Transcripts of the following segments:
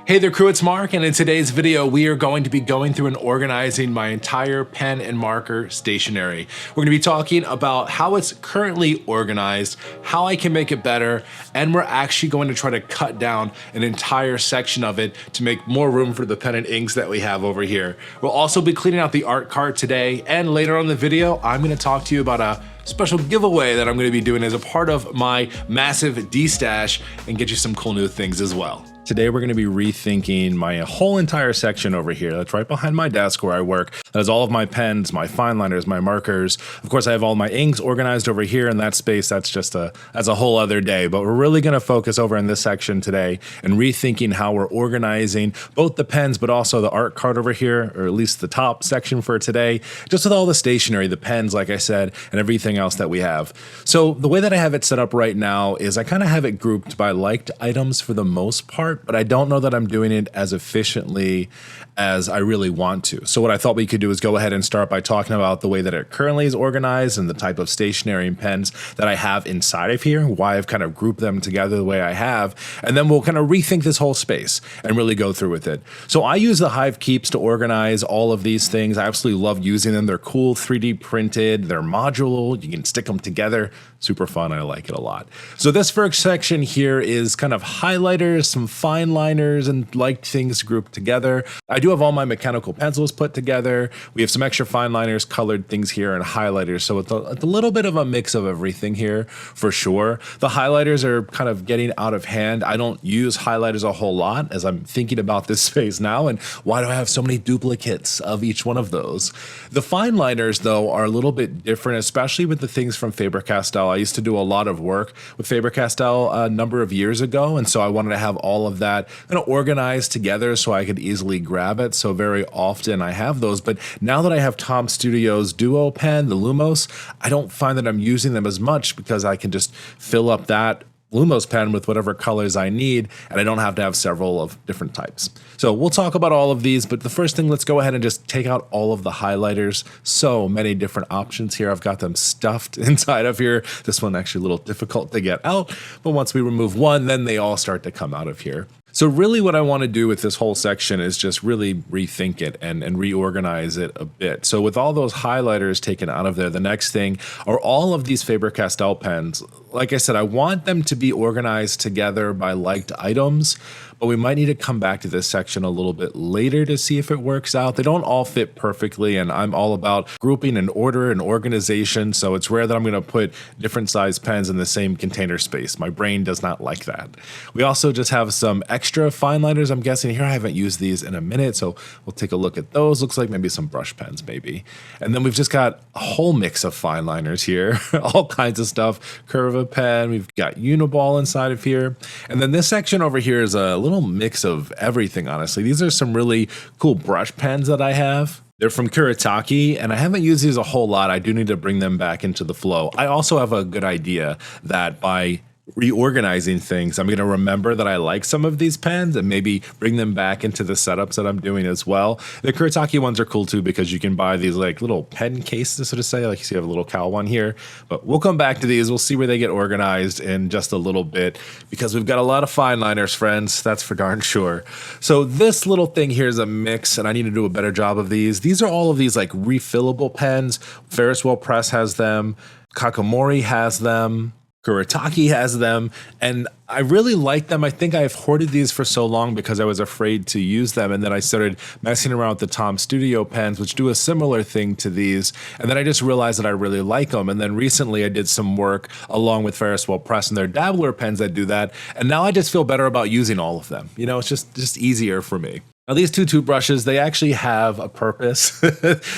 Hey there crew, it's Mark, and in today's video we are going to be going through and organizing my entire pen and marker stationery. We're going to be talking about how it's currently organized, how I can make it better, and we're actually going to try to cut down an entire section of it to make more room for the pen and inks that we have over here. We'll also be cleaning out the art cart today, and later on in the video I'm going to talk to you about a special giveaway that I'm going to be doing as a part of my massive destash and get you some cool new things as well. Today we're going to be rethinking my whole entire section over here that's right behind my desk where I work. That has all of my pens, my fine liners, my markers. Of course I have all my inks organized over here in that space. That's a whole other day, but we're really going to focus over in this section today and rethinking how we're organizing both the pens but also the art cart over here, or at least the top section for today, just with all the stationery, the pens like I said, and everything else that we have. So the way that I have it set up right now is I kind of have it grouped by liked items for the most part, but I don't know that I'm doing it as efficiently as I really want to. So what I thought we could do is go ahead and start by talking about the way that it currently is organized and the type of stationery and pens that I have inside of here, why I've kind of grouped them together the way I have, and then we'll kind of rethink this whole space and really go through with it. So I use the Hive Keeps to organize all of these things. I absolutely love using them. They're cool, 3D printed, they're modular, you can stick them together. Super fun, I like it a lot. So this first section here is kind of highlighters, some fine liners, and liked things grouped together. I do have all my mechanical pencils put together. We have some extra fine liners, colored things here, and highlighters. So it's a little bit of a mix of everything here for sure. The highlighters are kind of getting out of hand. I don't use highlighters a whole lot as I'm thinking about this space now, and why do I have so many duplicates of each one of those? The fine liners though are a little bit different, especially with the things from Faber Castell. I used to do a lot of work with Faber Castell a number of years ago, and so I wanted to have all of that kind of organized together so I could easily grab it. So very often I have those, but now that I have Tom Studio's Duo pen, the Lumos, I don't find that I'm using them as much because I can just fill up that Lumos pen with whatever colors I need, and I don't have to have several of different types. So we'll talk about all of these, but the first thing, let's go ahead and just take out all of the highlighters. So many different options here. I've got them stuffed inside of here. This one actually a little difficult to get out, but once we remove one, then they all start to come out of here. So really what I want to do with this whole section is just really rethink it and reorganize it a bit. So with all those highlighters taken out of there, the next thing are all of these Faber-Castell pens. Like I said, I want them to be organized together by liked items, but we might need to come back to this section a little bit later to see if it works out. They don't all fit perfectly, and I'm all about grouping and order and organization, so it's rare that I'm going to put different size pens in the same container space. My brain does not like that. We also just have some extra fine liners, I'm guessing here. I haven't used these in a minute, so we'll take a look at those. Looks like maybe some brush pens maybe. And then we've just got a whole mix of fine liners here, all kinds of stuff. Curve pen, we've got uniball inside of here. And then this section over here is a little mix of everything, honestly. These are some really cool brush pens that I have. They're from Kuretake, and I haven't used these a whole lot. I do need to bring them back into the flow. I also have a good idea that by reorganizing things, I'm going to remember that I like some of these pens and maybe bring them back into the setups that I'm doing as well. The Kuretake ones are cool too because you can buy these like little pen cases, so to say, like you see I have a little cowl one here, but we'll come back to these. We'll see where they get organized in just a little bit because we've got a lot of fine liners, friends. That's for darn sure. So this little thing here is a mix, and I need to do a better job of these. These are all of these like refillable pens. Ferris Wheel Press has them. Kakamori has them. Kuretake has them, and I really like them. I think I've hoarded these for so long because I was afraid to use them, and then I started messing around with the Tom Studio pens, which do a similar thing to these, and then I just realized that I really like them. And then recently I did some work along with Ferris Wheel Press and their Dabbler pens that do that, and now I just feel better about using all of them. You know, it's just easier for me. Now these two toothbrushes, they actually have a purpose.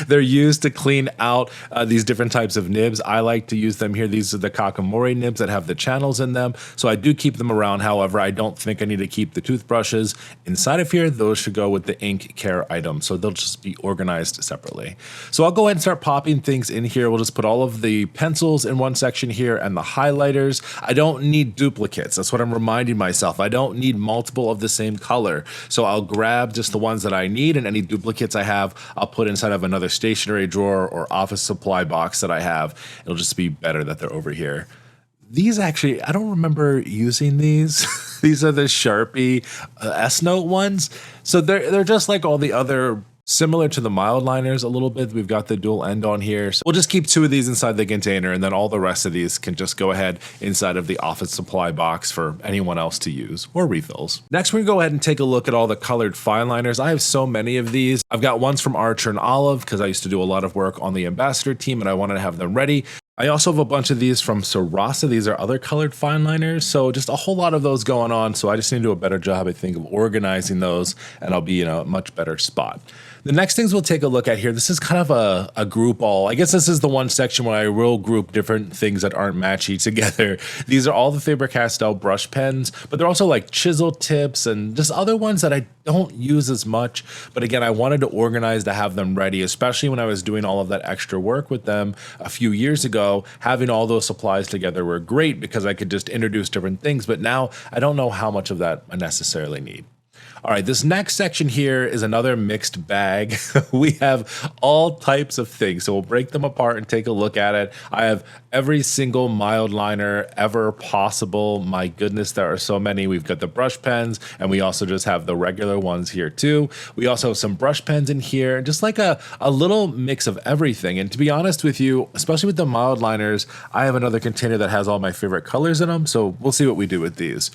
They're used to clean out these different types of nibs. I like to use them here. These are the Kakamori nibs that have the channels in them. So I do keep them around. However, I don't think I need to keep the toothbrushes inside of here. Those should go with the ink care item. So they'll just be organized separately. So I'll go ahead and start popping things in here. We'll just put all of the pencils in one section here and the highlighters. I don't need duplicates. That's what I'm reminding myself. I don't need multiple of the same color. So I'll grab just the ones that I need, and any duplicates I have, I'll put inside of another stationery drawer or office supply box that I have. It'll just be better that they're over here. These actually, I don't remember using these. These are the Sharpie S Note ones. So they're just like all the other, similar to the Mildliners a little bit. We've got the dual end on here. So we'll just keep 2 of these inside the container, and then all the rest of these can just go ahead inside of the office supply box for anyone else to use or refills. Next, we're gonna go ahead and take a look at all the colored fine liners. I have so many of these. I've got ones from Archer and Olive because I used to do a lot of work on the Ambassador team and I wanted to have them ready. I also have a bunch of these from Sarasa. These are other colored fine liners. So just a whole lot of those going on. So I just need to do a better job, I think, of organizing those, and I'll be in a much better spot. The next things we'll take a look at here, this is kind of a group all. I guess this is the one section where I will group different things that aren't matchy together. These are all the Faber Castell brush pens, but they're also like chisel tips and just other ones that I don't use as much. But again, I wanted to organize to have them ready, especially when I was doing all of that extra work with them a few years ago. Having all those supplies together were great because I could just introduce different things, but now I don't know how much of that I necessarily need. All right, this next section here is another mixed bag. We have all types of things, so we'll break them apart and take a look at it. I have every single mild liner ever possible. My goodness, there are so many. We've got the brush pens, and we also just have the regular ones here too. We also have some brush pens in here, just like a little mix of everything. And to be honest with you, especially with the mild liners, I have another container that has all my favorite colors in them, so we'll see what we do with these.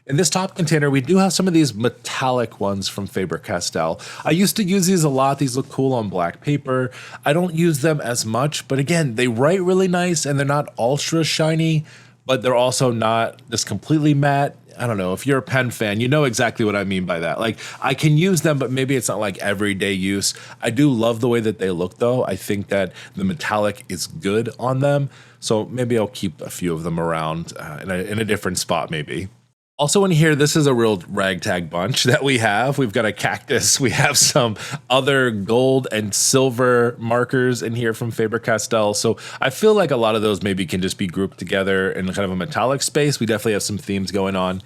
In this top container, we do have some of these metallic ones from Faber Castell. I used to use these a lot. These look cool on black paper. I don't use them as much, but again, they write really nice and they're not ultra shiny, but they're also not just completely matte. I don't know, if you're a pen fan, you know exactly what I mean by that. Like, I can use them, but maybe it's not like everyday use. I do love the way that they look though. I think that the metallic is good on them. So maybe I'll keep a few of them around in a different spot maybe. Also in here, this is a real ragtag bunch that we have. We've got a cactus. We have some other gold and silver markers in here from Faber Castell. So I feel like a lot of those maybe can just be grouped together in kind of a metallic space. We definitely have some themes going on.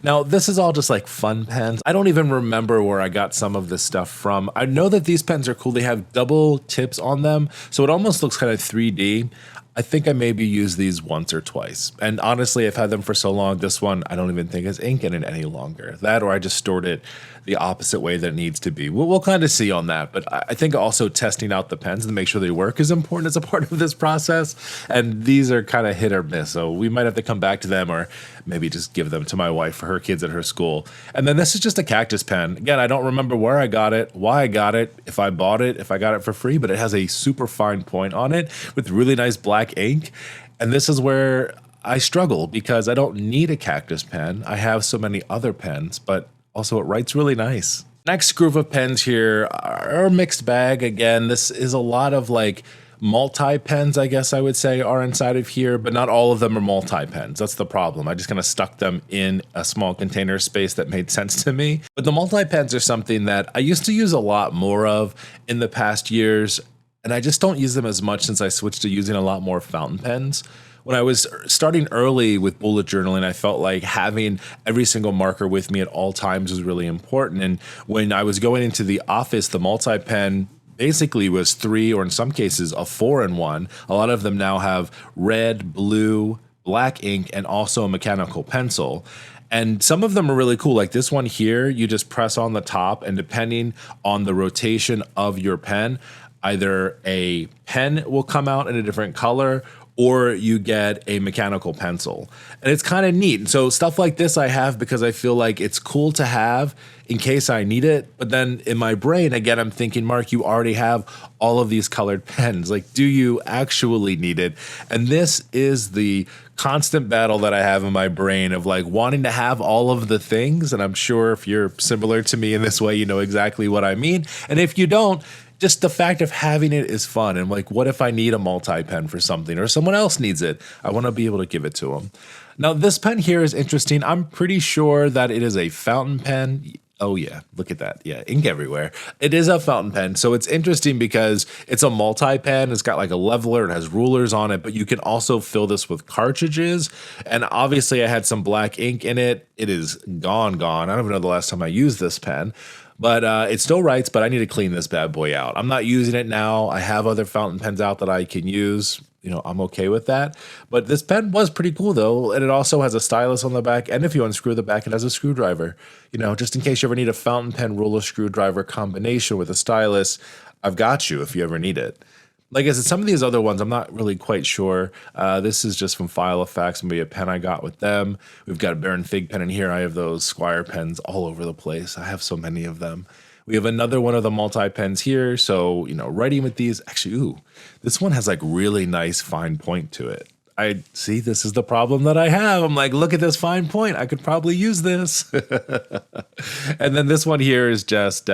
Now, this is all just like fun pens. I don't even remember where I got some of this stuff from. I know that these pens are cool. They have double tips on them, so it almost looks kind of 3D. I think I maybe used these once or twice. And honestly, I've had them for so long, this one, I don't even think has ink in it any longer. That or I just stored it the opposite way that it needs to be. We'll kind of see on that. But I think also testing out the pens to make sure they work is important as a part of this process. And these are kind of hit or miss. So we might have to come back to them or maybe just give them to my wife for her kids at her school. And then this is just a cactus pen. Again, I don't remember where I got it, why I got it, if I bought it, if I got it for free, but it has a super fine point on it with really nice black ink. And this is where I struggle because I don't need a cactus pen. I have so many other pens, but also it writes really nice. Next group of pens here are a mixed bag. Again, this is a lot of like multi-pens, I guess I would say, are inside of here, but not all of them are multi-pens. That's the problem. I just kind of stuck them in a small container space that made sense to me. But the multi-pens are something that I used to use a lot more of in the past years, and I just don't use them as much since I switched to using a lot more fountain pens. When I was starting early with bullet journaling, I felt like having every single marker with me at all times was really important. And when I was going into the office, the multi-pen basically was 3, or in some cases a 4-in-1. A lot of them now have red, blue, black ink, and also a mechanical pencil. And some of them are really cool. Like this one here, you just press on the top, and depending on the rotation of your pen, either a pen will come out in a different color or you get a mechanical pencil. And it's kind of neat. And so stuff like this I have because I feel like it's cool to have in case I need it. But then in my brain, again, I'm thinking, Mark, you already have all of these colored pens. Like, do you actually need it? And this is the constant battle that I have in my brain of like wanting to have all of the things. And I'm sure if you're similar to me in this way, you know exactly what I mean. And if you don't, just the fact of having it is fun. And like, what if I need a multi-pen for something or someone else needs it? I want to be able to give it to them. Now, this pen here is interesting. I'm pretty sure that it is a fountain pen. Oh yeah, look at that. Yeah, ink everywhere. It is a fountain pen. So it's interesting because it's a multi-pen. It's got like a leveler. It has rulers on it, but you can also fill this with cartridges. And obviously I had some black ink in it. It is gone. I don't even know the last time I used this pen. But it still writes, but I need to clean this bad boy out. I'm not using it now. I have other fountain pens out that I can use. I'm okay with that. But this pen was pretty cool though. And it also has a stylus on the back. And if you unscrew the back, it has a screwdriver, just in case you ever need a fountain pen ruler screwdriver combination with a stylus. I've got you if you ever need it. Like I said, some of these other ones, I'm not really quite sure. This is just from File Effects, maybe a pen I got with them. We've got a Baron Fig pen in here. I have those Squire pens all over the place. I have so many of them. We have another one of the multi-pens here. So, writing with these, actually, this one has like really nice fine point to it. I see this is the problem that I have. I'm like, look at this fine point. I could probably use this. And then this one here is just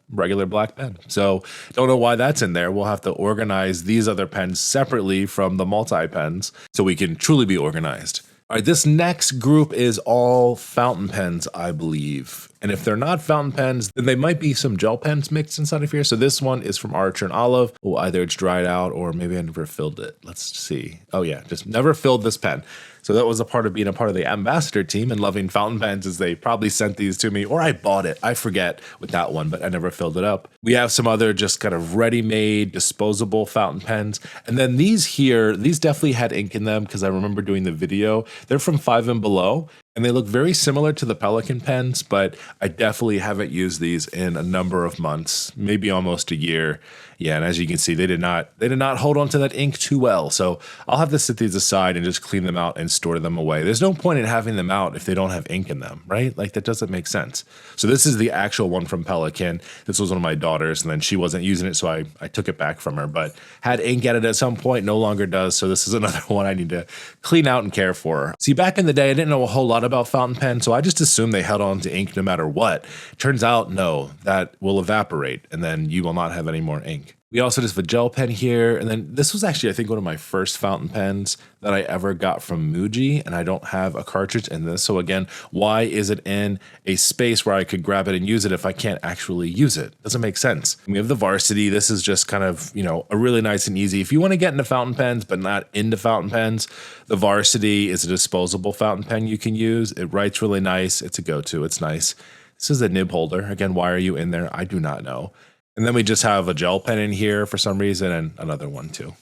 regular black pen. So don't know why that's in there. We'll have to organize these other pens separately from the multi-pens so we can truly be organized. All right, this next group is all fountain pens, I believe. And if they're not fountain pens, then they might be some gel pens mixed inside of here. So this one is from Archer and Olive. Well, either it's dried out or maybe I never filled it. Let's see. Oh yeah, just never filled this pen. So that was a part of being a part of the ambassador team and loving fountain pens, is they probably sent these to me or I bought it. I forget with that one, but I never filled it up. We have some other just kind of ready-made disposable fountain pens. And then these here, these definitely had ink in them because I remember doing the video. They're from 5 and Below. And they look very similar to the Pelican pens, but I definitely haven't used these in a number of months, maybe almost a year. Yeah, and as you can see, they did not hold on to that ink too well. So I'll have to set these aside and just clean them out and store them away. There's no point in having them out if they don't have ink in them, right? Like that doesn't make sense. So this is the actual one from Pelican. This was one of my daughters, and then she wasn't using it, so I took it back from her, but had ink at it at some point, no longer does. So this is another one I need to clean out and care for. See, back in the day, I didn't know a whole lot about fountain pens, so I just assumed they held on to ink no matter what. Turns out, no, that will evaporate, and then you will not have any more ink. We also just have a gel pen here, and then this was actually, I think, one of my first fountain pens that I ever got from Muji, and I don't have a cartridge in this. So again, why is it in a space where I could grab it and use it if I can't actually use it? Doesn't make sense. And we have the Varsity. This is just kind of, a really nice and easy. If you want to get into fountain pens, but not into fountain pens, the Varsity is a disposable fountain pen you can use. It writes really nice. It's a go-to. It's nice. This is a nib holder. Again, why are you in there? I do not know. And then we just have a gel pen in here for some reason and another one too.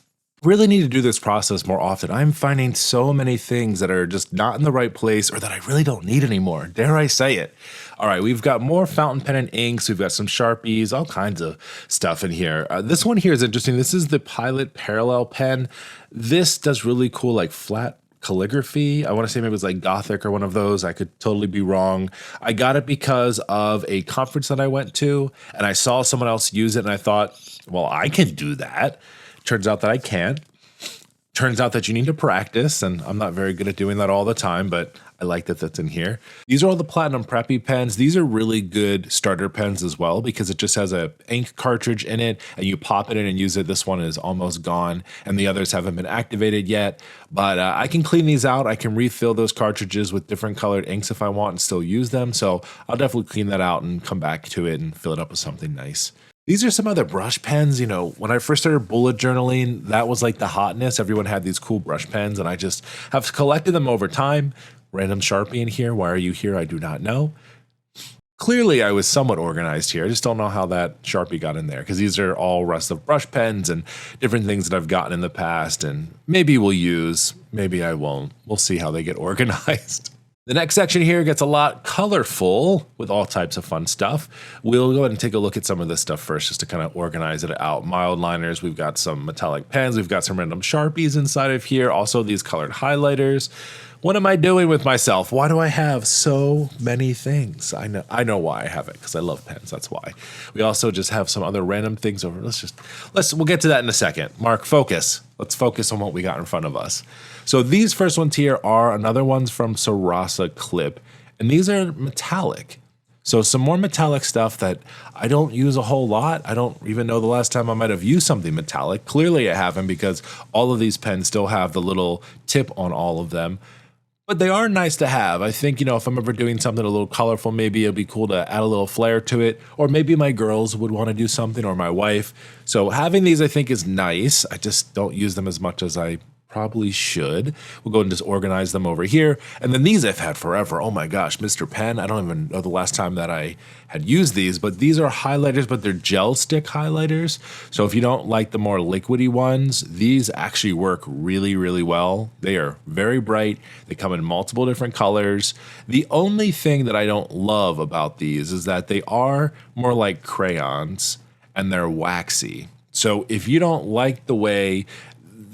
Really need to do this process more often. I'm finding so many things that are just not in the right place or that I really don't need anymore. Dare I say it? All right, we've got more fountain pen and inks. We've got some Sharpies, all kinds of stuff in here. This one here is interesting. This is the Pilot Parallel pen. This does really cool like flat calligraphy. I want to say maybe it was like Gothic or one of those. I could totally be wrong. I got it because of a conference that I went to and I saw someone else use it and I thought, well, I can do that. Turns out that I can't. Turns out that you need to practice, and I'm not very good at doing that all the time, but I like that that's in here. These are all the Platinum Preppy pens. These are really good starter pens as well because it just has a ink cartridge in it and you pop it in and use it. This one is almost gone and the others haven't been activated yet, but I can clean these out. I can refill those cartridges with different colored inks if I want and still use them. So I'll definitely clean that out and come back to it and fill it up with something nice. These are some other brush pens. When I first started bullet journaling, that was like the hotness. Everyone had these cool brush pens and I just have collected them over time. Random Sharpie in here. Why are you here? I do not know. Clearly, I was somewhat organized here. I just don't know how that Sharpie got in there because these are all rest of brush pens and different things that I've gotten in the past and maybe we'll use, maybe I won't. We'll see how they get organized. The next section here gets a lot colorful with all types of fun stuff. We'll go ahead and take a look at some of this stuff first just to kind of organize it out. Mildliners, we've got some metallic pens, we've got some random Sharpies inside of here, also these colored highlighters. What am I doing with myself? Why do I have so many things? I know why I have it, because I love pens, that's why. We also just have some other random things over. We'll get to that in a second. Mark, focus. Let's focus on what we got in front of us. So these first ones here are another ones from Sarasa Clip, and these are metallic. So some more metallic stuff that I don't use a whole lot. I don't even know the last time I might have used something metallic. Clearly I haven't because all of these pens still have the little tip on all of them. But they are nice to have. I think, if I'm ever doing something a little colorful, maybe it'd be cool to add a little flair to it. Or maybe my girls would want to do something, or my wife. So having these, I think, is nice. I just don't use them as much as I probably should. We'll go and just organize them over here. And then these I've had forever. Oh my gosh, Mr. Pen. I don't even know the last time that I had used these, but these are highlighters, but they're gel stick highlighters. So if you don't like the more liquidy ones, these actually work really, really well. They are very bright. They come in multiple different colors. The only thing that I don't love about these is that they are more like crayons and they're waxy. So if you don't like the way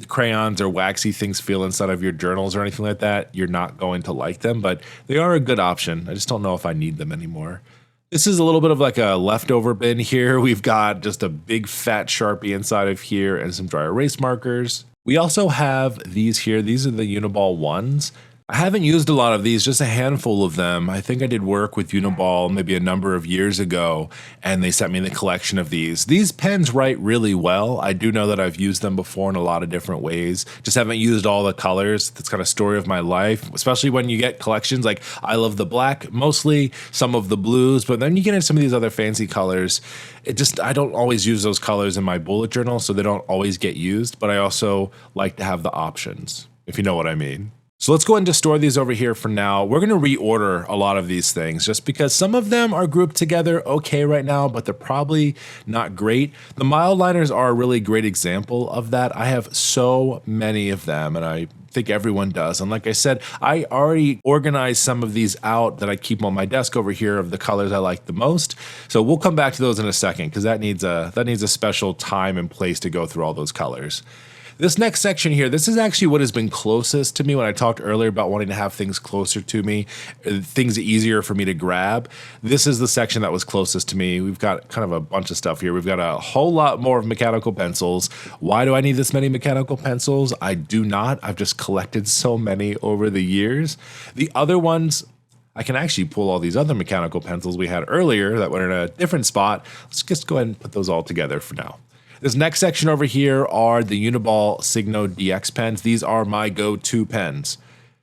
crayons or waxy things feel inside of your journals or anything like that, you're not going to like them, but they are a good option. I just don't know if I need them anymore. This is a little bit of like a leftover bin here. We've got just a big fat Sharpie inside of here and some dry erase markers. We also have these here. These are the uniball ones. I haven't used a lot of these, just a handful of them. I think I did work with Uniball maybe a number of years ago, and they sent me the collection of these. These pens write really well. I do know that I've used them before in a lot of different ways. Just haven't used all the colors. That's kind of story of my life, especially when you get collections like I love the black mostly, some of the blues, but then you get into some of these other fancy colors. I don't always use those colors in my bullet journal, so they don't always get used, but I also like to have the options, if you know what I mean. So let's go ahead and just store these over here for now. We're going to reorder a lot of these things just because some of them are grouped together okay right now, but they're probably not great. The Mildliners are a really great example of that. I have so many of them, and I think everyone does. And like I said, I already organized some of these out that I keep on my desk over here of the colors I like the most. So we'll come back to those in a second because that needs a special time and place to go through all those colors. This next section here, this is actually what has been closest to me when I talked earlier about wanting to have things closer to me, things easier for me to grab. This is the section that was closest to me. We've got kind of a bunch of stuff here. We've got a whole lot more of mechanical pencils. Why do I need this many mechanical pencils? I do not. I've just collected so many over the years. The other ones, I can actually pull all these other mechanical pencils we had earlier that were in a different spot. Let's just go ahead and put those all together for now. This next section over here are the Uniball Signo DX pens. These are my go-to pens.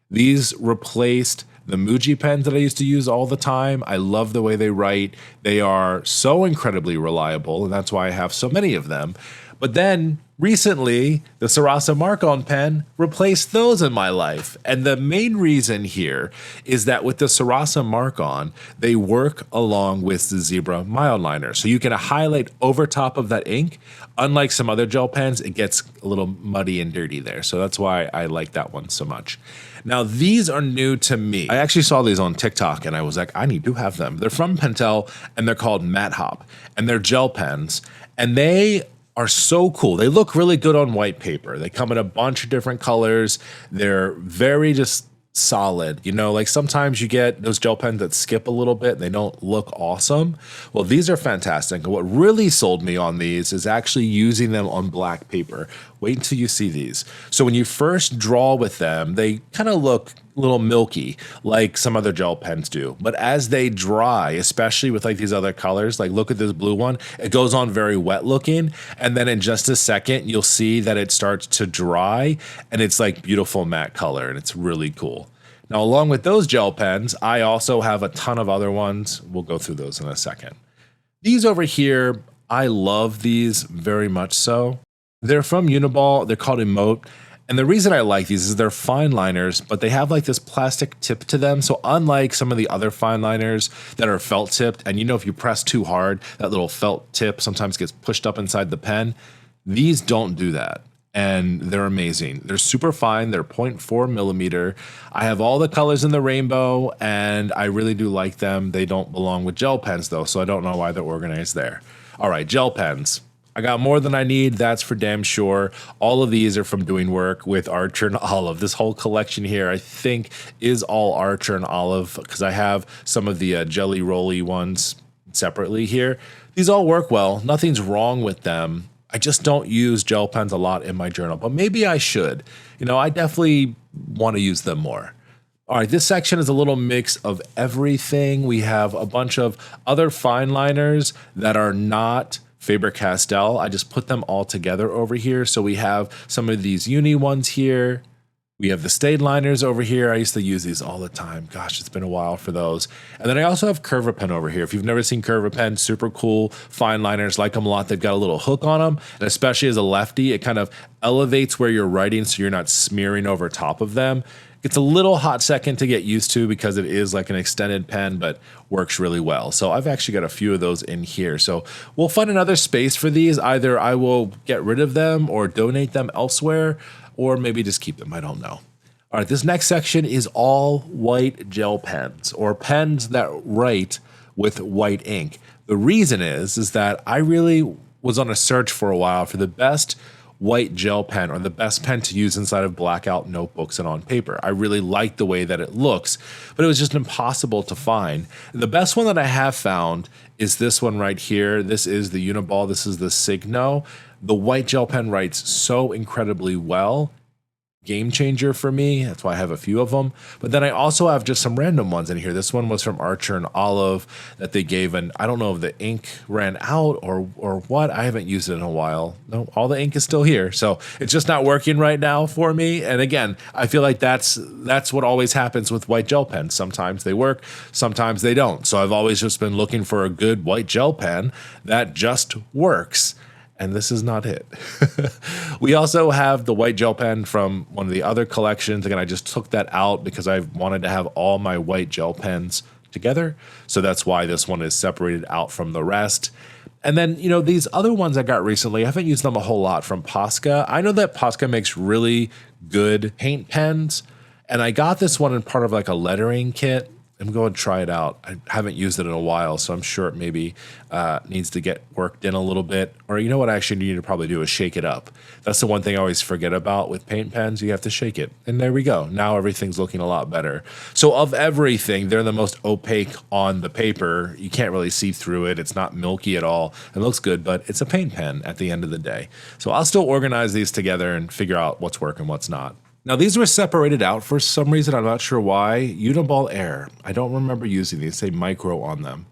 These replaced the Muji pens that I used to use all the time. I love the way they write. They are so incredibly reliable, and that's why I have so many of them. But then recently, the Sarasa Micron pen replaced those in my life. And the main reason here is that with the Sarasa Micron, they work along with the Zebra Mildliner. So you can highlight over top of that ink. Unlike some other gel pens, it gets a little muddy and dirty there. So that's why I like that one so much. Now, these are new to me. I actually saw these on TikTok and I was like, I need to have them. They're from Pentel and they're called Matte Hop, and they're gel pens, and they are so cool. They look really good on white paper. They come in a bunch of different colors. They're very just solid. You know, like sometimes you get those gel pens that skip a little bit and they don't look awesome. Well, these are fantastic. And what really sold me on these is actually using them on black paper. Wait until you see these. So when you first draw with them, they kind of look a little milky like some other gel pens do. But as they dry, especially with like these other colors, like look at this blue one, it goes on very wet looking. And then in just a second, you'll see that it starts to dry and it's like beautiful matte color, and it's really cool. Now, along with those gel pens, I also have a ton of other ones. We'll go through those in a second. These over here, I love these very much so. They're from Uniball. They're called Emott. And the reason I like these is they're fine liners, but they have like this plastic tip to them. So unlike some of the other fine liners that are felt tipped, and you know, if you press too hard, that little felt tip sometimes gets pushed up inside the pen. These don't do that. And they're amazing. They're super fine. They're 0.4 millimeter. I have all the colors in the rainbow, and I really do like them. They don't belong with gel pens though, so I don't know why they're organized there. All right, gel pens. I got more than I need, that's for damn sure. All of these are from doing work with Archer and Olive. This whole collection here, I think, is all Archer and Olive, because I have some of the Jelly Rolly ones separately here. These all work well. Nothing's wrong with them. I just don't use gel pens a lot in my journal, but maybe I should. You know, I definitely want to use them more. All right, this section is a little mix of everything. We have a bunch of other fine liners that are not Faber Castell. I just put them all together over here. So we have some of these uni ones here. We have the Stationery over here. I used to use these all the time. Gosh, it's been a while for those. And then I also have Curva Pen over here. If you've never seen Curva Pen, super cool. Fine liners, like them a lot. They've got a little hook on them. And especially as a lefty, it kind of elevates where you're writing so you're not smearing over top of them. It's a little hot second to get used to because it is like an extended pen, but works really well. So I've actually got a few of those in here. So we'll find another space for these. Either I will get rid of them or donate them elsewhere, or maybe just keep them. I don't know. All right, this next section is all white gel pens, or pens that write with white ink. The reason is that I really was on a search for a while for the best white gel pen, or the best pen to use inside of blackout notebooks and on paper. I really like the way that it looks, but it was just impossible to find. The best one that I have found is this one right here. This is the uniball. This is the Signo. The white gel pen writes so incredibly well. Game changer for me. That's why I have a few of them. But then I also have just some random ones in here. This one was from Archer and Olive that they gave, and I don't know if the ink ran out or what. I haven't used it in a while. No, all the ink is still here. So it's just not working right now for me. And again, I feel like that's what always happens with white gel pens. Sometimes they work, sometimes they don't. So I've always just been looking for a good white gel pen that just works. And this is not it. We also have the white gel pen from one of the other collections. Again, I just took that out because I wanted to have all my white gel pens together. So that's why this one is separated out from the rest. And then, you know, these other ones I got recently, I haven't used them a whole lot, from Posca. I know that Posca makes really good paint pens, and I got this one in part of like a lettering kit. I'm going to try it out. I haven't used it in a while, so I'm sure it maybe needs to get worked in a little bit. Or you know what I actually need to probably do is shake it up. That's the one thing I always forget about with paint pens. You have to shake it. And there we go. Now everything's looking a lot better. So of everything, they're the most opaque on the paper. You can't really see through it. It's not milky at all. It looks good, but it's a paint pen at the end of the day. So I'll still organize these together and figure out what's working, what's not. Now, these were separated out for some reason. I'm not sure why. Uniball Air. I don't remember using these. They say micro on them.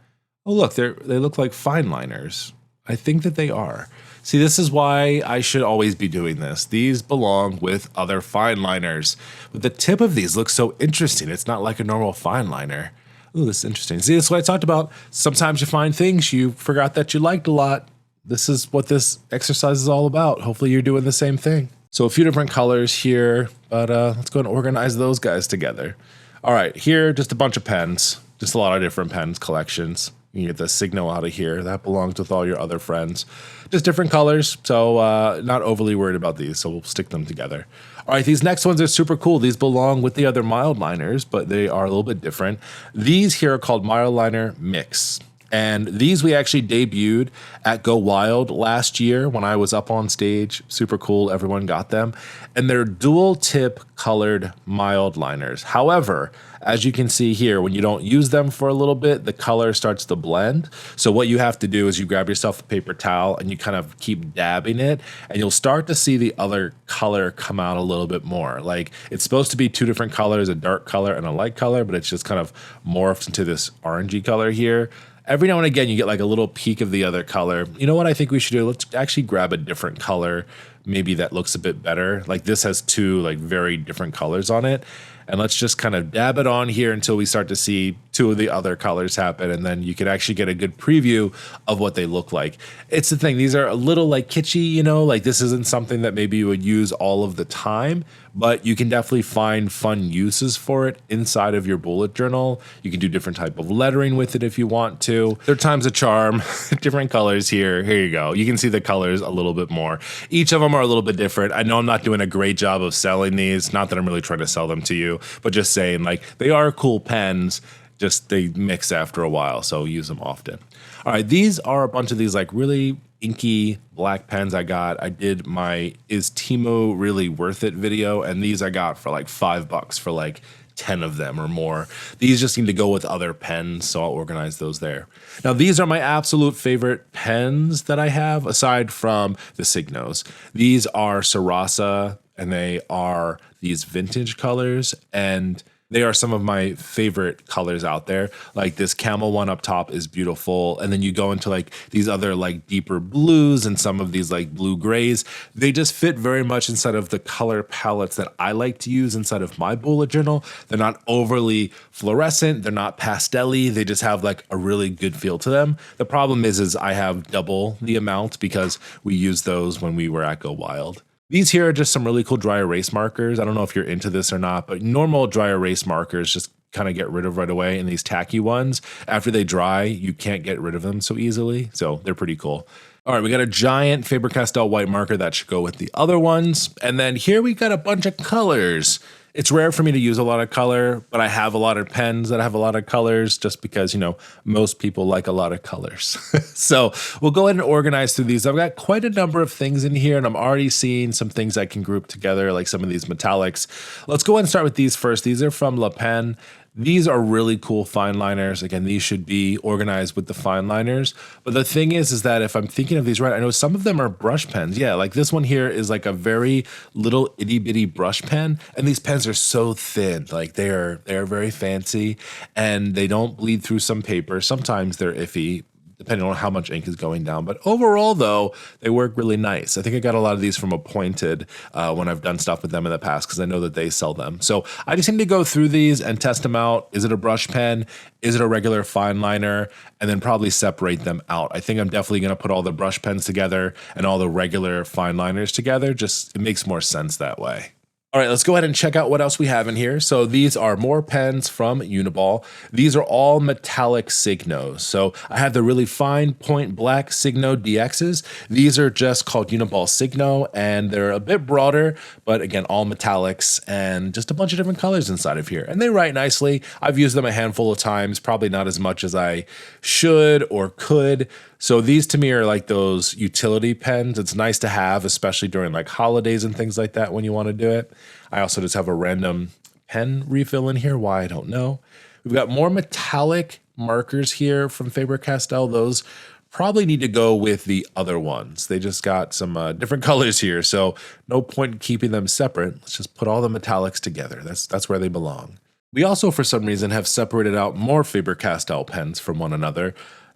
Oh, look, they look like fine liners. I think that they are. See, this is why I should always be doing this. These belong with other fine liners. But the tip of these looks so interesting. It's not like a normal fine liner. Ooh, this is interesting. See, that's what I talked about. Sometimes you find things you forgot that you liked a lot. This is what this exercise is all about. Hopefully you're doing the same thing. So a few different colors here, but let's go and organize those guys together. All right, here, just a bunch of pens, just a lot of different pens collections. You can get the Signo out of here. That belongs with all your other friends. Just different colors, so not overly worried about these, so we'll stick them together. All right, these next ones are super cool. These belong with the other Mildliners, but they are a little bit different. These here are called Mildliner Mix. And these we actually debuted at Go Wild last year when I was up on stage. Super cool. Everyone got them. And they're dual tip colored mild liners. However, as you can see here, when you don't use them for a little bit, the color starts to blend. So what you have to do is you grab yourself a paper towel and you kind of keep dabbing it, and you'll start to see the other color come out a little bit more. Like, it's supposed to be two different colors, a dark color and a light color, but it's just kind of morphed into this orangey color here. Every now and again, you get like a little peek of the other color. You know what I think we should do? Let's actually grab a different color, maybe that looks a bit better. Like, this has two like very different colors on it. And let's just kind of dab it on here until we start to see two of the other colors happen, and then you can actually get a good preview of what they look like. It's the thing, these are a little like kitschy, you know, like this isn't something that maybe you would use all of the time, but you can definitely find fun uses for it inside of your bullet journal. You can do different type of lettering with it if you want to. Third time's a charm. Different colors here. Here you go. You can see the colors a little bit more. Each of them are a little bit different. I know I'm not doing a great job of selling these. Not that I'm really trying to sell them to you, but just saying, like, they are cool pens. Just they mix after a while, so use them often. All right, these are a bunch of these like really inky black pens I got. I did my Is Timo Really Worth It video, and these I got for like $5 for like 10 of them or more. These just need to go with other pens, so I'll organize those there. Now, these are my absolute favorite pens that I have, aside from the Signos. These are Sarasa, and they are these vintage colors, and They are some of my favorite colors out there. Like this camel one up top is beautiful. And then you go into like these other like deeper blues and some of these like blue grays. They just fit very much inside of the color palettes that I like to use inside of my bullet journal. They're not overly fluorescent. They're not pastel-y. They just have like a really good feel to them. The problem is I have double the amount because we used those when we were at Go Wild. These here are just some really cool dry erase markers. I don't know if you're into this or not, but normal dry erase markers just kind of get rid of right away. And these tacky ones, after they dry, you can't get rid of them so easily. So they're pretty cool. All right, we got a giant Faber-Castell white marker that should go with the other ones. And then here we got a bunch of colors. It's rare for me to use a lot of color, but I have a lot of pens that have a lot of colors just because, you know, most people like a lot of colors. So we'll go ahead and organize through these. I've got quite a number of things in here and I'm already seeing some things I can group together, like some of these metallics. Let's go ahead and start with these first. These are from Lepen. These are really cool fine liners. Again, these should be organized with the fine liners. But the thing is that if I'm thinking of these right, I know some of them are brush pens. Yeah, like this one here is like a very little itty bitty brush pen. And these pens are so thin. Like they are very fancy and they don't bleed through some paper. Sometimes they're iffy, depending on how much ink is going down. But overall, though, they work really nice. I think I got a lot of these from Appointed when I've done stuff with them in the past because I know that they sell them. So I just need to go through these and test them out. Is it a brush pen? Is it a regular fine liner? And then probably separate them out. I think I'm definitely going to put all the brush pens together and all the regular fine liners together. Just it makes more sense that way. All right, let's go ahead and check out what else we have in here. So these are more pens from Uniball. These are all metallic Signos. So I have the really fine point black Signo DXs. These are just called Uniball Signo, and they're a bit broader, but again, all metallics and just a bunch of different colors inside of here. And they write nicely. I've used them a handful of times, probably not as much as I should or could. So these to me are like those utility pens. It's nice to have, especially during like holidays and things like that when you want to do it. I also just have a random pen refill in here. Why, I don't know. We've got more metallic markers here from Faber-Castell. Those probably need to go with the other ones. They just got some different colors here. So no point in keeping them separate. Let's just put all the metallics together. That's where they belong. We also, for some reason, have separated out more Faber-Castell pens from one another.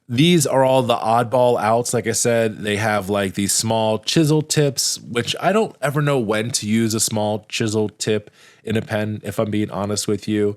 These are all the oddball outs. Like I said, they have like these small chisel tips, which I don't ever know when to use a small chisel tip in a pen, if I'm being honest with you.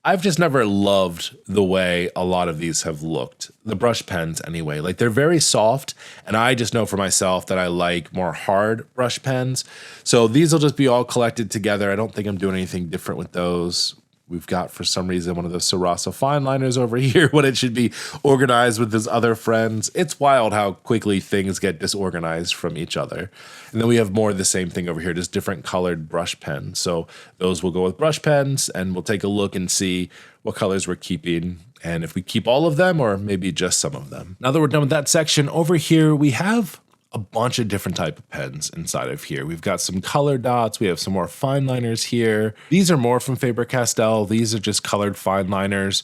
I've just never loved the way a lot of these have looked. The brush pens anyway, like they're very soft, and I just know for myself that I like more hard brush pens. So these will just be all collected together. I don't think I'm doing anything different with those. We've got, for some reason, one of those Sarasa fine liners over here when it should be organized with his other friends. It's wild how quickly things get disorganized from each other. And then we have more of the same thing over here, just different colored brush pens. So those will go with brush pens, and we'll take a look and see what colors we're keeping, and if we keep all of them or maybe just some of them. Now that we're done with that section, over here we have a bunch of different type of pens inside of here. We've got some color dots. We have some more fine liners here. These are more from Faber-Castell. These are just colored fine liners.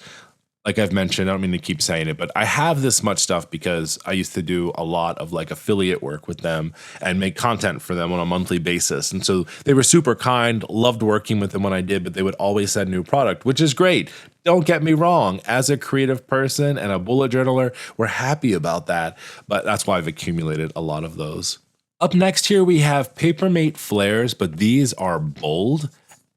Like I've mentioned, I don't mean to keep saying it, but I have this much stuff because I used to do a lot of like affiliate work with them and make content for them on a monthly basis. And so they were super kind, loved working with them when I did, but they would always send new product, which is great. Don't get me wrong. As a creative person and a bullet journaler, we're happy about that, but that's why I've accumulated a lot of those. Up next here, we have Papermate Flairs, but these are bold.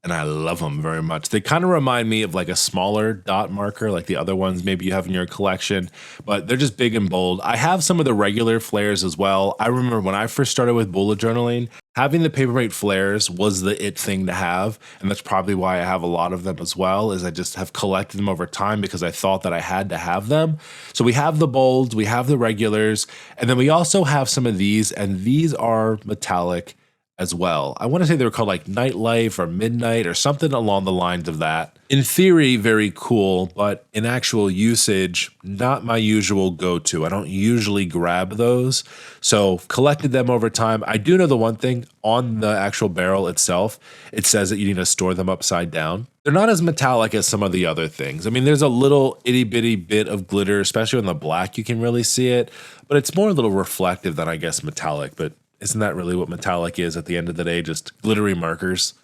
And I love them very much. They kind of remind me of like a smaller dot marker, like the other ones maybe you have in your collection, but they're just big and bold. I have some of the regular Flairs as well. I remember when I first started with bullet journaling, having the Papermate Flairs was the it thing to have. And that's probably why I have a lot of them as well, is I just have collected them over time because I thought that I had to have them. So we have the bolds, we have the regulars, and then we also have some of these, and these are metallic as well. I want to say they were called like Nightlife or Midnight or something along the lines of that. In theory, very cool, but in actual usage, not my usual go-to. I don't usually grab those. So collected them over time. I do know the one thing on the actual barrel itself, it says that you need to store them upside down. They're not as metallic as some of the other things. I mean, there's a little itty bitty bit of glitter, especially on the black, you can really see it, but it's more a little reflective than I guess metallic, but isn't that really what metallic is at the end of the day? Just glittery markers.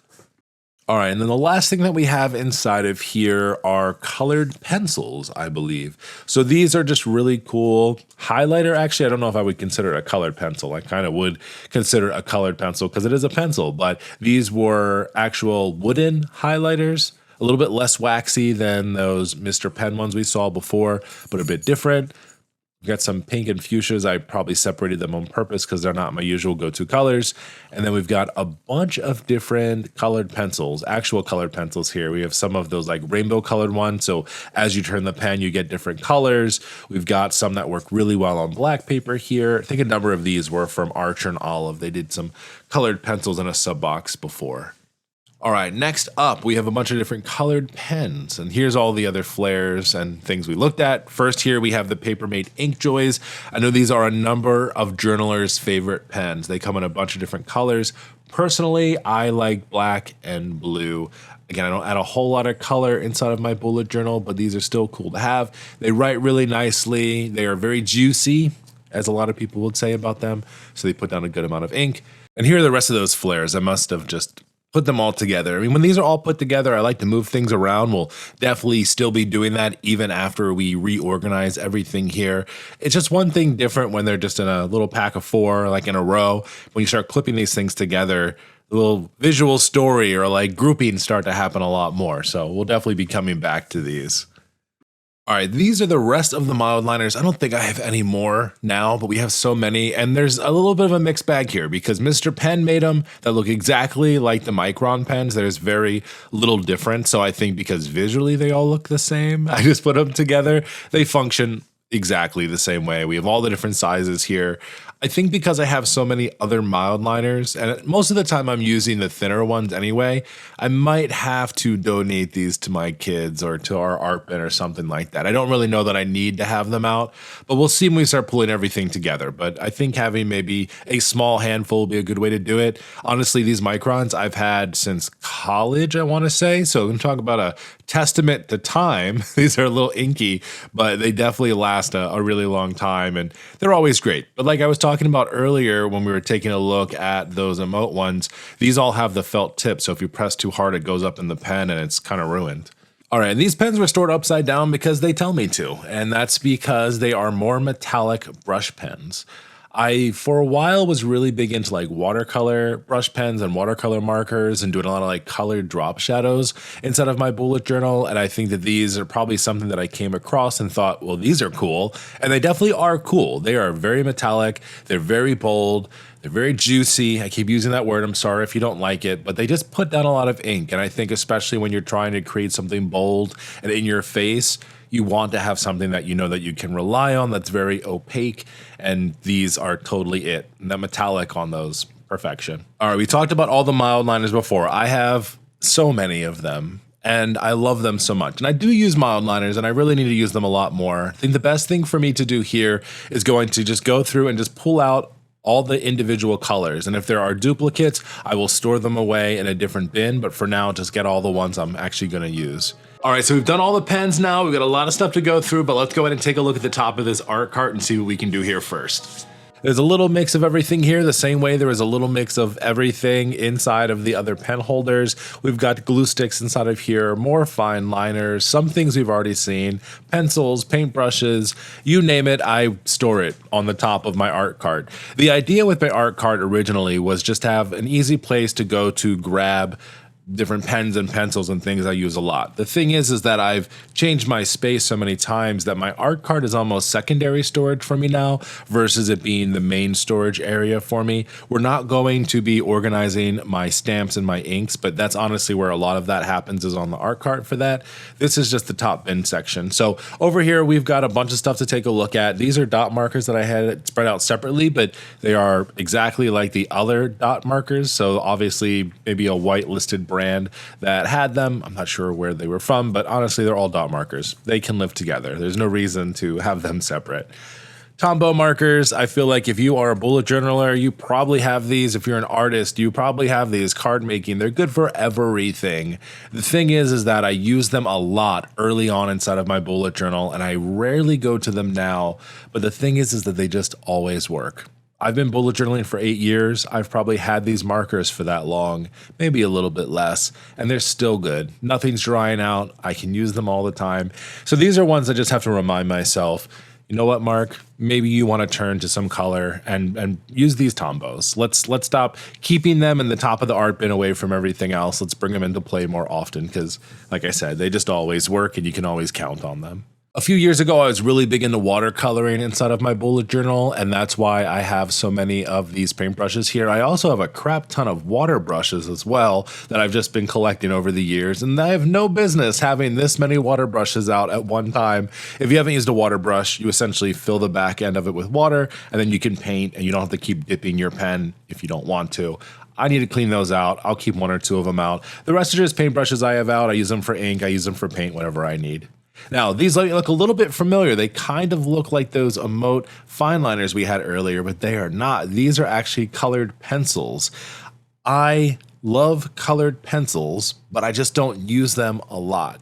All right, and then the last thing that we have inside of here are colored pencils, I believe. So these are just really cool highlighter. Actually, I don't know if I would consider it a colored pencil. I kind of would consider it a colored pencil because it is a pencil, but these were actual wooden highlighters, a little bit less waxy than those Mr. Pen ones we saw before, but a bit different. We've got some pink and fuchsias. I probably separated them on purpose because they're not my usual go-to colors. And then we've got a bunch of different colored pencils, actual colored pencils here. We have some of those like rainbow colored ones. So as you turn the pen, you get different colors. We've got some that work really well on black paper here. I think a number of these were from Archer and Olive. They did some colored pencils in a sub box before. All right, next up, we have a bunch of different colored pens, and here's all the other flares and things we looked at. First here, we have the Papermate Ink Joys. I know these are a number of journalers' favorite pens. They come in a bunch of different colors. Personally, I like black and blue. Again, I don't add a whole lot of color inside of my bullet journal, but these are still cool to have. They write really nicely. They are very juicy, as a lot of people would say about them, so they put down a good amount of ink. And here are the rest of those flares. I must have just put them all together. I mean, when these are all put together, I like to move things around. We'll definitely still be doing that even after we reorganize everything here. It's just one thing different when they're just in a little pack of 4, like in a row. When you start clipping these things together, the little visual story or like grouping start to happen a lot more. So we'll definitely be coming back to these. All right, these are the rest of the Mildliners. I don't think I have any more now, but we have so many. And there's a little bit of a mixed bag here because Mr. Pen made them that look exactly like the Micron pens. There's very little difference. So I think because visually they all look the same, I just put them together. They function exactly the same way. We have all the different sizes here. I think because I have so many other Mildliners, and most of the time I'm using the thinner ones anyway, I might have to donate these to my kids or to our art bin or something like that. I don't really know that I need to have them out, but we'll see when we start pulling everything together. But I think having maybe a small handful will be a good way to do it. Honestly, these Microns I've had since college, I want to say. So we can talk about a testament to time. These are a little inky, but they definitely last a really long time, and they're always great. But like I was talking about earlier when we were taking a look at those Emott ones, these all have the felt tip, so if you press too hard, it goes up in the pen and it's kind of ruined. All right, these pens were stored upside down because they tell me to, and that's because they are more metallic brush pens. I, for a while, was really big into like watercolor brush pens and watercolor markers and doing a lot of like colored drop shadows inside of my bullet journal. And I think that these are probably something that I came across and thought, well, these are cool. And they definitely are cool. They are very metallic. They're very bold. They're very juicy. I keep using that word. I'm sorry if you don't like it, but they just put down a lot of ink. And I think especially when you're trying to create something bold and in your face, you want to have something that you know that you can rely on that's very opaque, and these are totally it. And that metallic on those, perfection. All right, we talked about all the Mildliners before. I have so many of them, and I love them so much. And I do use Mildliners, and I really need to use them a lot more. I think the best thing for me to do here is going to just go through and just pull out all the individual colors. And if there are duplicates, I will store them away in a different bin. But for now, just get all the ones I'm actually going to use. All right, so we've done all the pens now. We've got a lot of stuff to go through, but let's go ahead and take a look at the top of this art cart and see what we can do here first. There's a little mix of everything here, the same way there is a little mix of everything inside of the other pen holders. We've got glue sticks inside of here, more fine liners, some things we've already seen, pencils, paintbrushes, you name it, I store it on the top of my art cart. The idea with my art cart originally was just to have an easy place to go to grab different pens and pencils and things I use a lot. The thing is that I've changed my space so many times that my art cart is almost secondary storage for me now versus it being the main storage area for me. We're not going to be organizing my stamps and my inks, but that's honestly where a lot of that happens, is on the art cart for that. This is just the top bin section. So over here, we've got a bunch of stuff to take a look at. These are dot markers that I had spread out separately, but they are exactly like the other dot markers. So obviously maybe a white-listed brand that had them. I'm not sure where they were from, but honestly, they're all dot markers. They can live together. There's no reason to have them separate. Tombow markers, I feel like if you are a bullet journaler, you probably have these. If you're an artist, you probably have these. Card making, they're good for everything. The thing is that I use them a lot early on inside of my bullet journal, and I rarely go to them now. But the thing is that they just always work. I've been bullet journaling for 8 years. I've probably had these markers for that long, maybe a little bit less, and they're still good. Nothing's drying out. I can use them all the time. So these are ones I just have to remind myself, you know what, Mark? Maybe you want to turn to some color and use these Tombows. Let's stop keeping them in the top of the art bin away from everything else. Let's bring them into play more often because, like I said, they just always work and you can always count on them. A few years ago, I was really big into watercoloring inside of my bullet journal, and that's why I have so many of these paintbrushes here. I also have a crap ton of water brushes as well that I've just been collecting over the years, and I have no business having this many water brushes out at one time. If you haven't used a water brush, you essentially fill the back end of it with water, and then you can paint, and you don't have to keep dipping your pen if you don't want to. I need to clean those out. I'll keep 1 or 2 of them out. The rest are just paintbrushes I have out. I use them for ink. I use them for paint, whatever I need. Now, these look a little bit familiar. They kind of look like those Emott Fineliners we had earlier, but they are not. These are actually colored pencils. I love colored pencils, but I just don't use them a lot.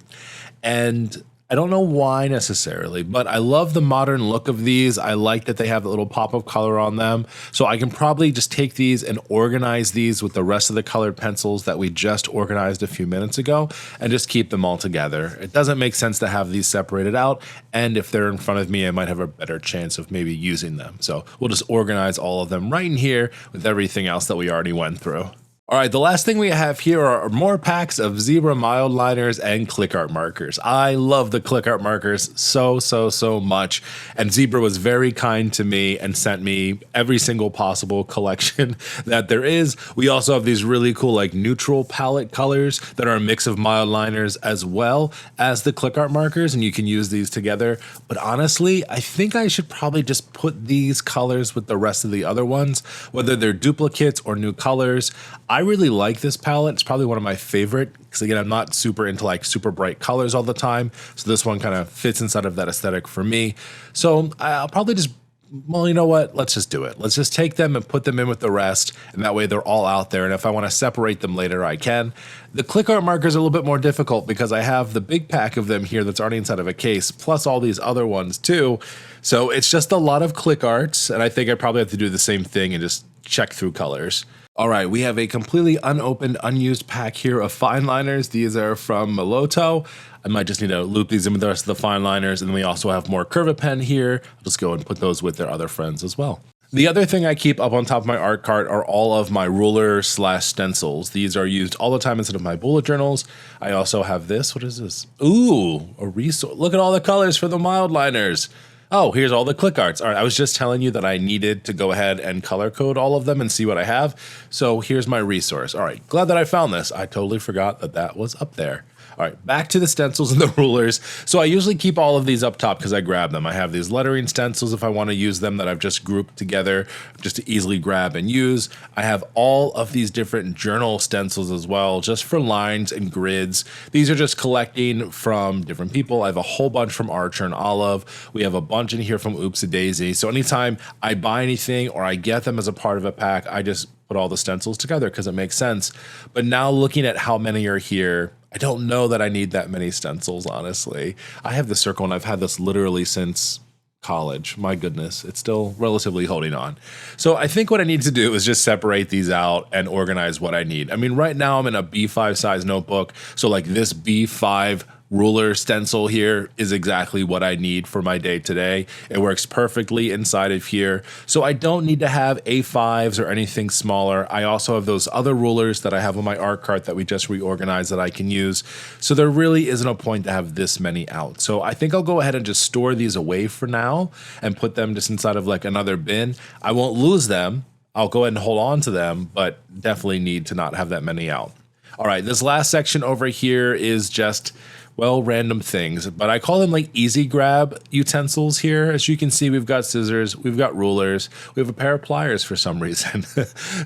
And I don't know why necessarily, but I love the modern look of these. I like that they have a little pop of color on them. So I can probably just take these and organize these with the rest of the colored pencils that we just organized a few minutes ago and just keep them all together. It doesn't make sense to have these separated out. And if they're in front of me, I might have a better chance of maybe using them. So we'll just organize all of them right in here with everything else that we already went through. All right, the last thing we have here are more packs of Zebra Mildliners and Clickart markers. I love the Clickart markers so much, and Zebra was very kind to me and sent me every single possible collection that there is. We also have these really cool like neutral palette colors that are a mix of Mildliners as well as the Clickart markers, and you can use these together. But honestly, I think I should probably just put these colors with the rest of the other ones, whether they're duplicates or new colors. I really like this palette. It's probably one of my favorite because, again, I'm not super into like super bright colors all the time. So this one kind of fits inside of that aesthetic for me. So I'll probably just, well, you know what? Let's just do it. Let's just take them and put them in with the rest. And that way they're all out there. And if I want to separate them later, I can. The Clickart markers are a little bit more difficult because I have the big pack of them here that's already inside of a case, plus all these other ones too. So it's just a lot of Clickarts. And I think I probably have to do the same thing and just check through colors. All right, we have a completely unopened, unused pack here of Fineliners. These are from Moloto. I might just need to loop these in with the rest of the Fineliners, and then we also have more Curva Pen here. I'll just go and put those with their other friends as well. The other thing I keep up on top of my art cart are all of my ruler/stencils. These are used all the time instead of my bullet journals. I also have this. What is this? Ooh, a resource. Look at all the colors for the Mildliners. Oh, here's all the Clickarts. All right, I was just telling you that I needed to go ahead and color code all of them and see what I have. So here's my resource. All right, glad that I found this. I totally forgot that that was up there. All right, back to the stencils and the rulers. So I usually keep all of these up top because I grab them. I have these lettering stencils if I want to use them that I've just grouped together just to easily grab and use. I have all of these different journal stencils as well, just for lines and grids. These are just collecting from different people. I have a whole bunch from Archer and Olive. We have a bunch in here from Oops-a-Daisy. So anytime I buy anything or I get them as a part of a pack, I just put all the stencils together because it makes sense. But now looking at how many are here, I don't know that I need that many stencils, honestly. I have the circle and I've had this literally since college. My goodness, it's still relatively holding on. So I think what I need to do is just separate these out and organize what I need. I mean, right now I'm in a B5 size notebook. So like this B5 ruler stencil here is exactly what I need for my day today. It works perfectly inside of here. So I don't need to have A5s or anything smaller. I also have those other rulers that I have on my art cart that we just reorganized that I can use. So there really isn't a point to have this many out. So I think I'll go ahead and just store these away for now and put them just inside of like another bin. I won't lose them. I'll go ahead and hold on to them, but definitely need to not have that many out. All right, this last section over here is just, well, random things, but I call them like easy grab utensils here. As you can see, we've got scissors, we've got rulers, we have a pair of pliers for some reason.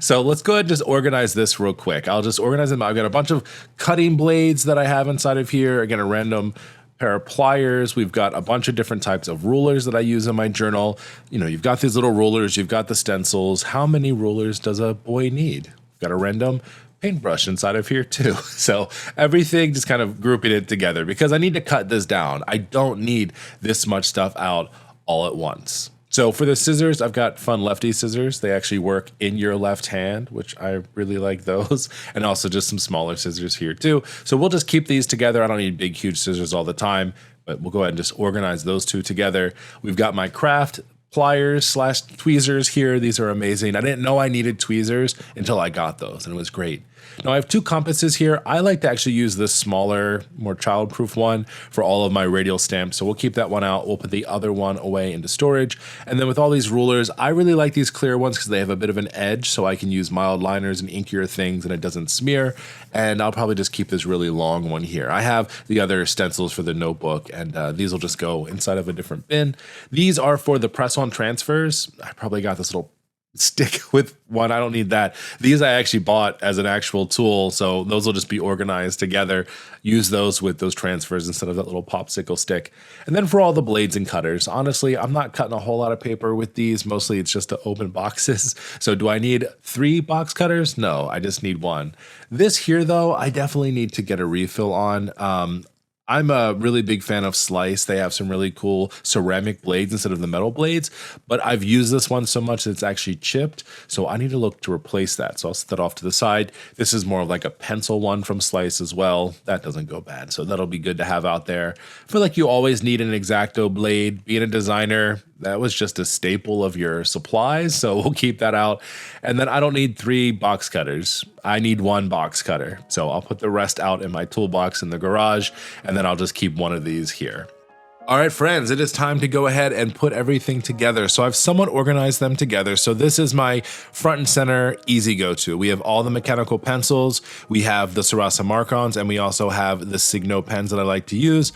So let's go ahead and just organize this real quick. I'll just organize them. I've got a bunch of cutting blades that I have inside of here. Again, a random pair of pliers. We've got a bunch of different types of rulers that I use in my journal. You know, you've got these little rulers, you've got the stencils. How many rulers does a boy need? We've got a random paintbrush inside of here too. So everything just kind of grouping it together because I need to cut this down. I don't need this much stuff out all at once. So for the scissors, I've got fun lefty scissors. They actually work in your left hand, which I really like those. And also just some smaller scissors here too. So we'll just keep these together. I don't need big, huge scissors all the time, but we'll go ahead and just organize those two together. We've got my craft pliers slash tweezers here. These are amazing. I didn't know I needed tweezers until I got those, and it was great. Now I have two compasses here. I like to actually use this smaller, more childproof one for all of my radial stamps. So we'll keep that one out. We'll put the other one away into storage. And then with all these rulers, I really like these clear ones because they have a bit of an edge, so I can use mild liners and inkier things and it doesn't smear. And I'll probably just keep this really long one here. I have the other stencils for the notebook, and these will just go inside of a different bin. These are for the press-on transfers. I probably got this little stick with one. I don't need that. These I actually bought as an actual tool, so those will just be organized together. Use those with those transfers instead of that little popsicle stick. And then for all the blades and cutters, honestly, I'm not cutting a whole lot of paper with these. Mostly it's just to open boxes. So do I need 3 box cutters? No, I just need 1. This here though, I definitely need to get a refill on. I'm a really big fan of Slice. They have some really cool ceramic blades instead of the metal blades, but I've used this one so much that it's actually chipped, so I need to look to replace that. So I'll set that off to the side. This is more of like a pencil one from Slice as well. That doesn't go bad, so that'll be good to have out there. I feel like you always need an X-Acto blade. Being a designer, that was just a staple of your supplies, so we'll keep that out. And then I don't need 3 box cutters. I need 1 box cutter. So I'll put the rest out in my toolbox in the garage, and then I'll just keep one of these here. All right, friends, it is time to go ahead and put everything together. So I've somewhat organized them together. So this is my front and center easy go-to. We have all the mechanical pencils, we have the Sarasa Microns, and we also have the Signo pens that I like to use.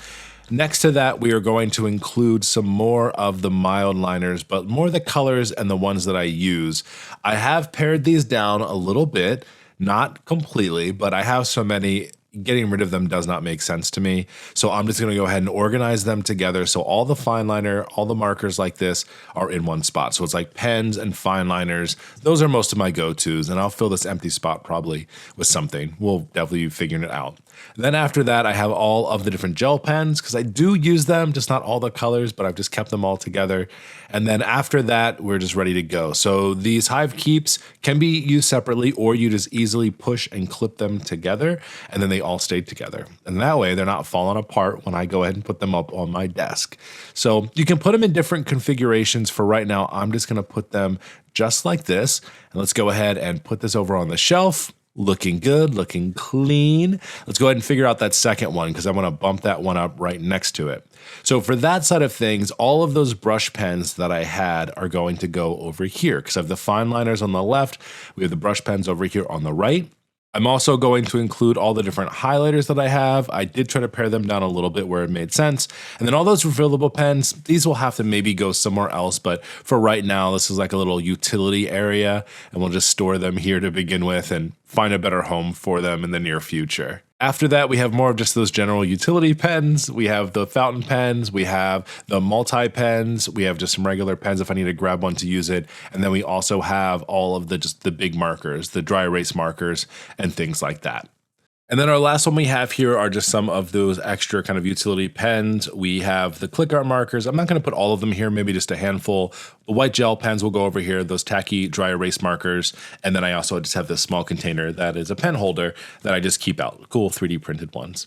Next to that, we are going to include some more of the Mildliners, but more the colors and the ones that I use. I have pared these down a little bit, not completely, but I have so many, getting rid of them does not make sense to me. So I'm just gonna go ahead and organize them together. So all the fine liner, all the markers like this are in one spot. So it's like pens and fine liners. Those are most of my go-tos, and I'll fill this empty spot probably with something. We'll definitely be figuring it out. Then after that, I have all of the different gel pens because I do use them, just not all the colors, but I've just kept them all together. And then after that, we're just ready to go. So these Hive Keeps can be used separately, or you just easily push and clip them together, and then they all stay together. And that way they're not falling apart when I go ahead and put them up on my desk. So you can put them in different configurations. For right now, I'm just gonna put them just like this. And let's go ahead and put this over on the shelf. Looking good, looking clean. Let's go ahead and figure out that second one because I want to bump that one up right next to it. So for that side of things, all of those brush pens that I had are going to go over here because I have the fine liners on the left. We have the brush pens over here on the right. I'm also going to include all the different highlighters that I have. I did try to pare them down a little bit where it made sense. And then all those refillable pens, these will have to maybe go somewhere else. But for right now, this is like a little utility area, and we'll just store them here to begin with and find a better home for them in the near future. After that, we have more of just those general utility pens. We have the fountain pens, we have the multi-pens, we have just some regular pens if I need to grab one to use it. And then we also have all of the big markers, the dry erase markers and things like that. And then our last one we have here are just some of those extra kind of utility pens. We have the Clickart markers. I'm not going to put all of them here, maybe just a handful. The white gel pens will go over here, those tacky dry erase markers. And then I also just have this small container that is a pen holder that I just keep out, cool 3D printed ones.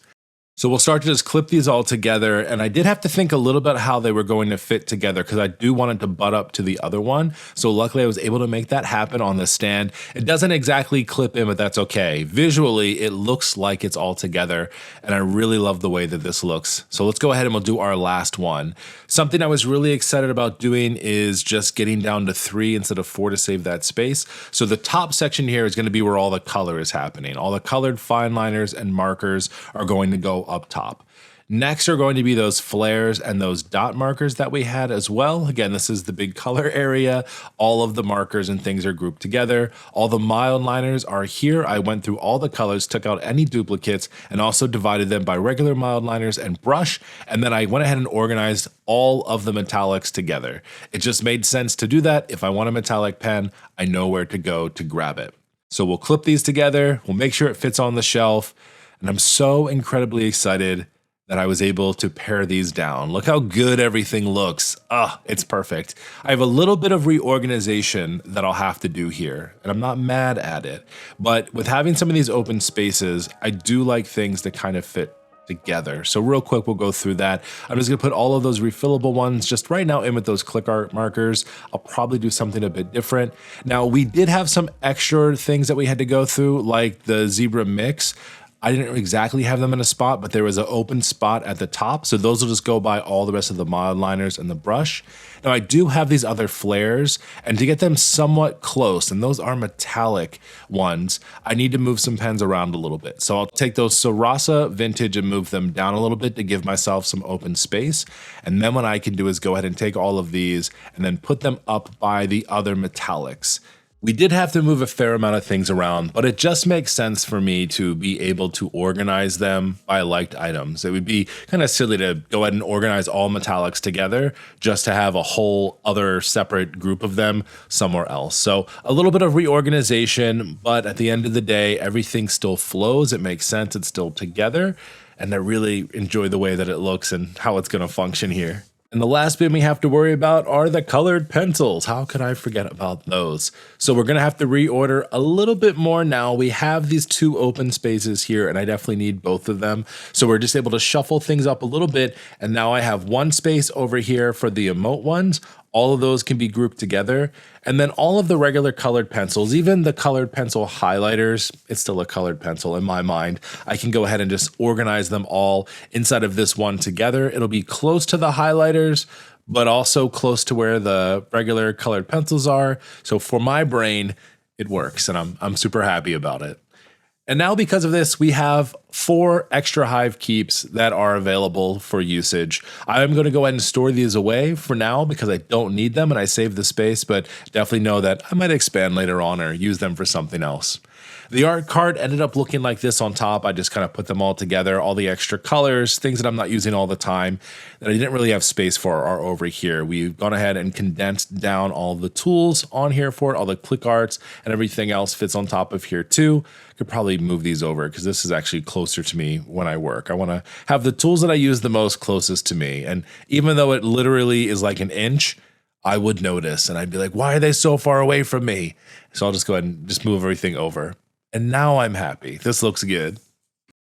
So we'll start to just clip these all together, and I did have to think a little bit how they were going to fit together because I do want it to butt up to the other one. So luckily I was able to make that happen on the stand. It doesn't exactly clip in, but that's okay. Visually, it looks like it's all together, and I really love the way that this looks. So let's go ahead and we'll do our last one. Something I was really excited about doing is just getting down to 3 instead of 4 to save that space. So the top section here is going to be where all the color is happening. All the colored fine liners and markers are going to go up top. Next are going to be those flares and those dot markers that we had as well. Again, this is the big color area. All of the markers and things are grouped together. All the Mildliners are here. I went through all the colors, took out any duplicates, and also divided them by regular Mildliners and brush. And then I went ahead and organized all of the metallics together. It just made sense to do that. If I want a metallic pen, I know where to go to grab it. So we'll clip these together. We'll make sure it fits on the shelf. And I'm so incredibly excited that I was able to pare these down. Look how good everything looks. Ah, it's perfect. I have a little bit of reorganization that I'll have to do here, and I'm not mad at it. But with having some of these open spaces, I do like things to kind of fit together. So real quick, we'll go through that. I'm just gonna put all of those refillable ones just right now in with those Clickart markers. I'll probably do something a bit different. Now, we did have some extra things that we had to go through, like the zebra mix. I didn't exactly have them in a spot, but there was an open spot at the top. So those will just go by all the rest of the Mildliners and the brush. Now I do have these other flares, and to get them somewhat close, and those are metallic ones, I need to move some pens around a little bit. So I'll take those Sarasa vintage and move them down a little bit to give myself some open space. And then what I can do is go ahead and take all of these and then put them up by the other metallics. We did have to move a fair amount of things around, but it just makes sense for me to be able to organize them by liked items. It would be kind of silly to go ahead and organize all metallics together just to have a whole other separate group of them somewhere else. So a little bit of reorganization, but at the end of the day, everything still flows. It makes sense. It's still together. And I really enjoy the way that it looks and how it's going to function here. And the last bit we have to worry about are the colored pencils. How could I forget about those? So we're gonna have to reorder a little bit more now. We have these two open spaces here, and I definitely need both of them. So we're just able to shuffle things up a little bit, and now I have one space over here for the Emott ones. All of those can be grouped together. And then all of the regular colored pencils, even the colored pencil highlighters, it's still a colored pencil in my mind. I can go ahead and just organize them all inside of this one together. It'll be close to the highlighters, but also close to where the regular colored pencils are. So for my brain, it works, and I'm super happy about it. And now because of this, we have 4 extra hive keeps that are available for usage. I'm going to go ahead and store these away for now because I don't need them and I save the space, but definitely know that I might expand later on or use them for something else. The art card ended up looking like this on top. I just kind of put them all together. All the extra colors, things that I'm not using all the time that I didn't really have space for are over here. We've gone ahead and condensed down all the tools on here for it. All the click arts and everything else fits on top of here too. Could probably move these over because this is actually closer to me when I work. I want to have the tools that I use the most closest to me. And even though it literally is like an inch, I would notice and I'd be like, why are they so far away from me? So I'll just go ahead and just move everything over. And now I'm happy. This looks good.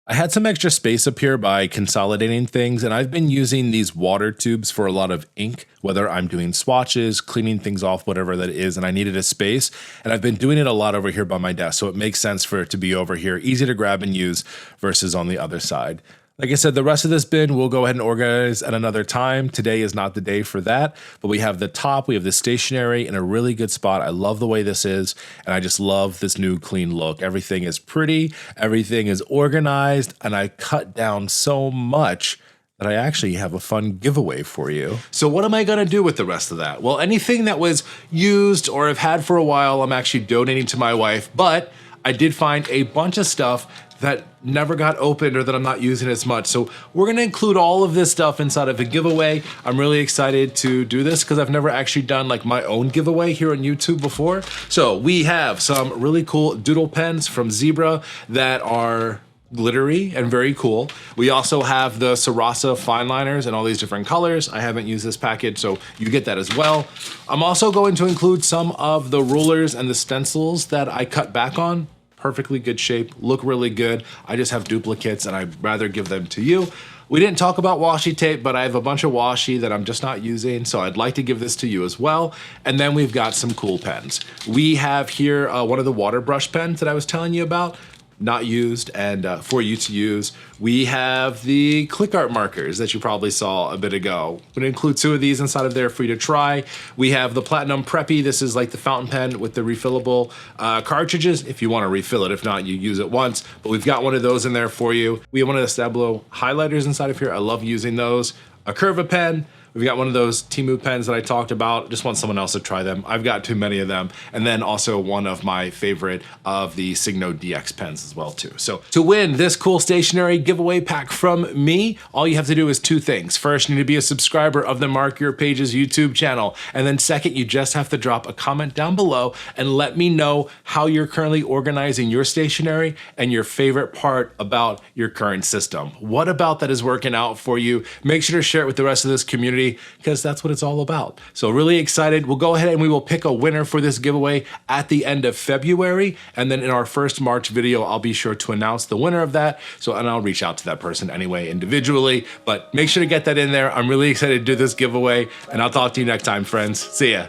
I had some extra space up here by consolidating things, and I've been using these water tubes for a lot of ink, whether I'm doing swatches, cleaning things off, whatever that is, and I needed a space. And I've been doing it a lot over here by my desk, so it makes sense for it to be over here, easy to grab and use versus on the other side. Like I said, the rest of this bin we'll go ahead and organize at another time. Today is not the day for that, but we have the top, we have the stationery in a really good spot. I love the way this is, and I just love this new clean look. Everything is pretty, everything is organized, and I cut down so much that I actually have a fun giveaway for you. So what am I gonna do with the rest of that? Well, anything that was used or I've had for a while, I'm actually donating to my wife, but I did find a bunch of stuff that never got opened or that I'm not using as much. So we're gonna include all of this stuff inside of a giveaway. I'm really excited to do this because I've never actually done like my own giveaway here on YouTube before. So we have some really cool doodle pens from Zebra that are glittery and very cool. We also have the Sarasa Fineliners in all these different colors. I haven't used this package, so you get that as well. I'm also going to include some of the rulers and the stencils that I cut back on. Perfectly good shape, look really good. I just have duplicates and I'd rather give them to you. We didn't talk about washi tape, but I have a bunch of washi that I'm just not using, so I'd like to give this to you as well. And then we've got some cool pens. We have here one of the water brush pens that I was telling you about, not used and for you to use. We have the Clickart markers that you probably saw a bit ago. I'm gonna include 2 of these inside of there for you to try. We have the Platinum Preppy. This is like the fountain pen with the refillable cartridges if you wanna refill it. If not, you use it once, but we've got one of those in there for you. We have one of the Stablo highlighters inside of here. I love using those. A Curva pen. We've got one of those Temu pens that I talked about. Just want someone else to try them. I've got too many of them. And then also one of my favorite of the Signo DX pens as well too. So to win this cool stationery giveaway pack from me, all you have to do is two things. First, you need to be a subscriber of the Mark Your Pages YouTube channel. And then second, you just have to drop a comment down below and let me know how you're currently organizing your stationery and your favorite part about your current system. What about that is working out for you? Make sure to share it with the rest of this community because that's what it's all about. So really excited. We'll go ahead and we will pick a winner for this giveaway at the end of February. And then in our first March video, I'll be sure to announce the winner of that. And I'll reach out to that person anyway individually, but make sure to get that in there. I'm really excited to do this giveaway and I'll talk to you next time, friends. See ya.